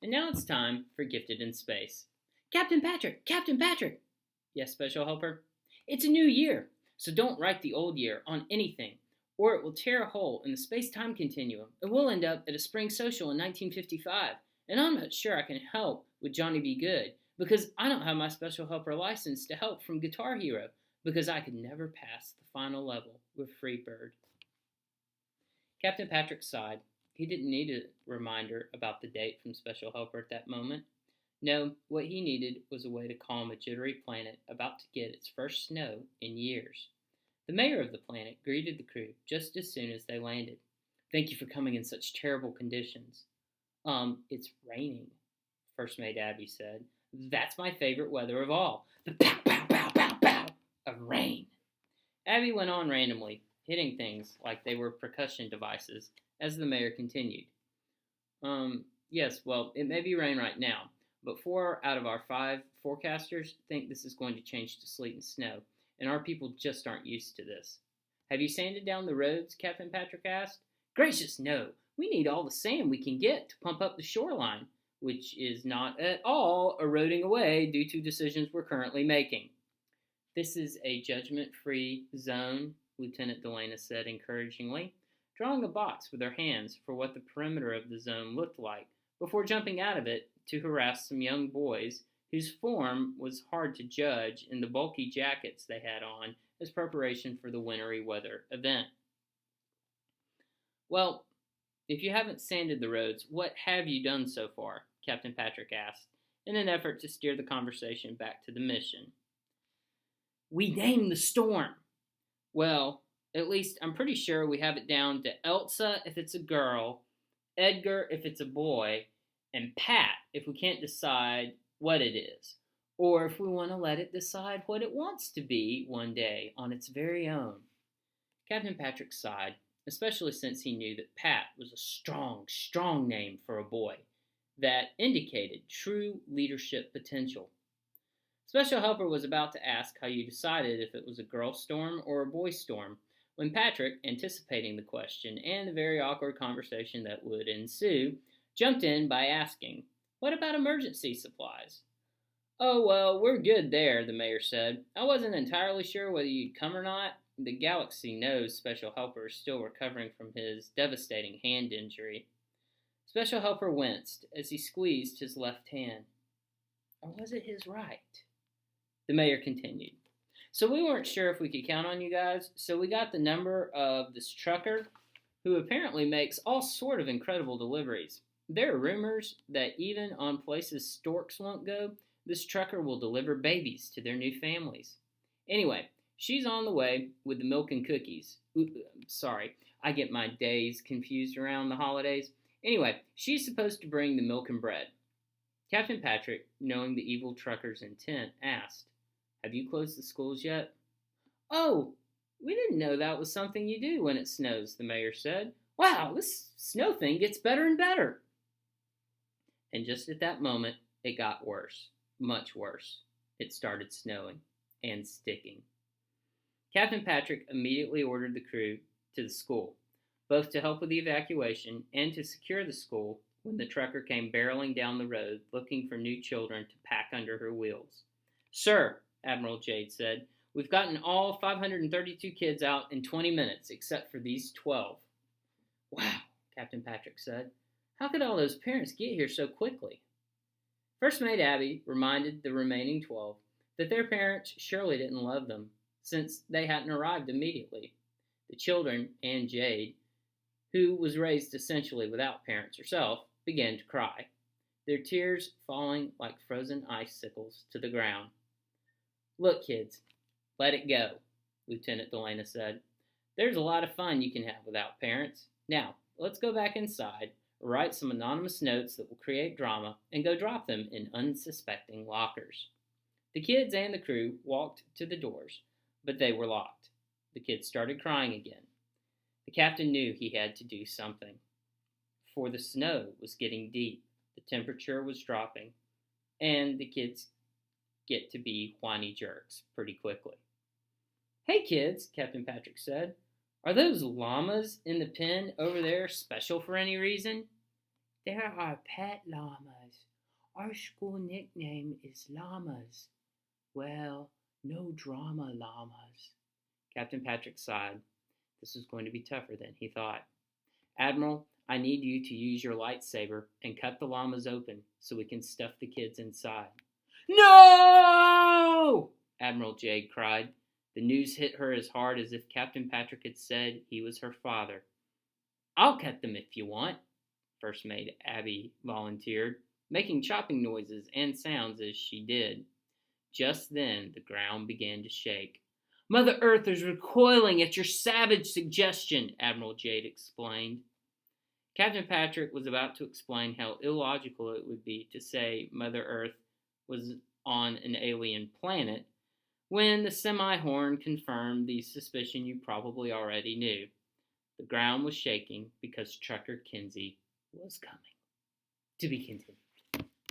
And now it's time for Gifted in Space. Captain Patrick! Captain Patrick! Yes, Special Helper? It's a new year, so don't write the old year on anything, or it will tear a hole in the space time continuum, and we'll end up at a spring social in 1955. And I'm not sure I can help with Johnny Be Good, because I don't have my Special Helper license to help from Guitar Hero, because I could never pass the final level with Freebird. Captain Patrick sighed. He didn't need a reminder about the date from Special Helper at that moment. No, what he needed was a way to calm a jittery planet about to get its first snow in years. The mayor of the planet greeted the crew just as soon as they landed. Thank you for coming in such terrible conditions. It's raining, First Mate Abby said. That's my favorite weather of all. The pow, pow, pow, pow, pow of rain. Abby went on randomly, hitting things like they were percussion devices, as the mayor continued. Yes, well, it may be rain right now, but 4 out of our 5 forecasters think this is going to change to sleet and snow, and our people just aren't used to this. Have you sanded down the roads? Captain Patrick asked. Gracious, no. We need all the sand we can get to pump up the shoreline, which is not at all eroding away due to decisions we're currently making. This is a judgment-free zone, Lieutenant Delana said encouragingly, drawing a box with her hands for what the perimeter of the zone looked like before jumping out of it to harass some young boys whose form was hard to judge in the bulky jackets they had on as preparation for the wintry weather event. Well, if you haven't sanded the roads, what have you done so far? Captain Patrick asked, in an effort to steer the conversation back to the mission. We named the storm. Well, at least I'm pretty sure we have it down to Elsa if it's a girl, Edgar if it's a boy, and Pat if we can't decide what it is, or if we want to let it decide what it wants to be one day on its very own. Captain Patrick sighed, especially since he knew that Pat was a strong name for a boy that indicated true leadership potential. Special Helper was about to ask how you decided if it was a girl storm or a boy storm, when Patrick, anticipating the question and the very awkward conversation that would ensue, jumped in by asking, What about emergency supplies? Oh, well, we're good there, the mayor said. I wasn't entirely sure whether you'd come or not. The galaxy knows Special Helper is still recovering from his devastating hand injury. Special Helper winced as he squeezed his left hand. Or was it his right? The mayor continued. So we weren't sure if we could count on you guys, so we got the number of this trucker who apparently makes all sort of incredible deliveries. There are rumors that even on places storks won't go, this trucker will deliver babies to their new families. Anyway, she's on the way with the milk and cookies. Sorry, I get my days confused around the holidays. Anyway, she's supposed to bring the milk and bread. Captain Patrick, knowing the evil trucker's intent, asked, Have you closed the schools yet? Oh, we didn't know that was something you do when it snows, the mayor said. Wow, this snow thing gets better and better. And just at that moment, it got worse, much worse. It started snowing and sticking. Captain Patrick immediately ordered the crew to the school, both to help with the evacuation and to secure the school when the trucker came barreling down the road looking for new children to pack under her wheels. Sir, Admiral Jade said, we've gotten all 532 kids out in 20 minutes, except for these 12. Wow, Captain Patrick said. How could all those parents get here so quickly? First Mate Abby reminded the remaining 12 that their parents surely didn't love them, since they hadn't arrived immediately. The children and Jade, who was raised essentially without parents herself, began to cry, their tears falling like frozen icicles to the ground. Look, kids, let it go, Lieutenant Delana said. There's a lot of fun you can have without parents. Now, let's go back inside, write some anonymous notes that will create drama, and go drop them in unsuspecting lockers. The kids and the crew walked to the doors, but they were locked. The kids started crying again. The captain knew he had to do something. For the snow was getting deep, the temperature was dropping, and the kids get to be whiny jerks pretty quickly. Hey kids, Captain Patrick said, are those llamas in the pen over there special for any reason? There are pet llamas. Our school nickname is Llamas. Well, no drama, llamas. Captain Patrick sighed. This was going to be tougher than he thought. Admiral, I need you to use your lightsaber and cut the llamas open so we can stuff the kids inside. No! Admiral Jade cried. The news hit her as hard as if Captain Patrick had said he was her father. I'll cut them if you want, First Mate Abby volunteered, making chopping noises and sounds as she did. Just then, the ground began to shake. Mother Earth is recoiling at your savage suggestion, Admiral Jade explained. Captain Patrick was about to explain how illogical it would be to say Mother Earth was on an alien planet when the semi-horn confirmed the suspicion you probably already knew. The ground was shaking because Trucker Kinzie was coming. To be continued.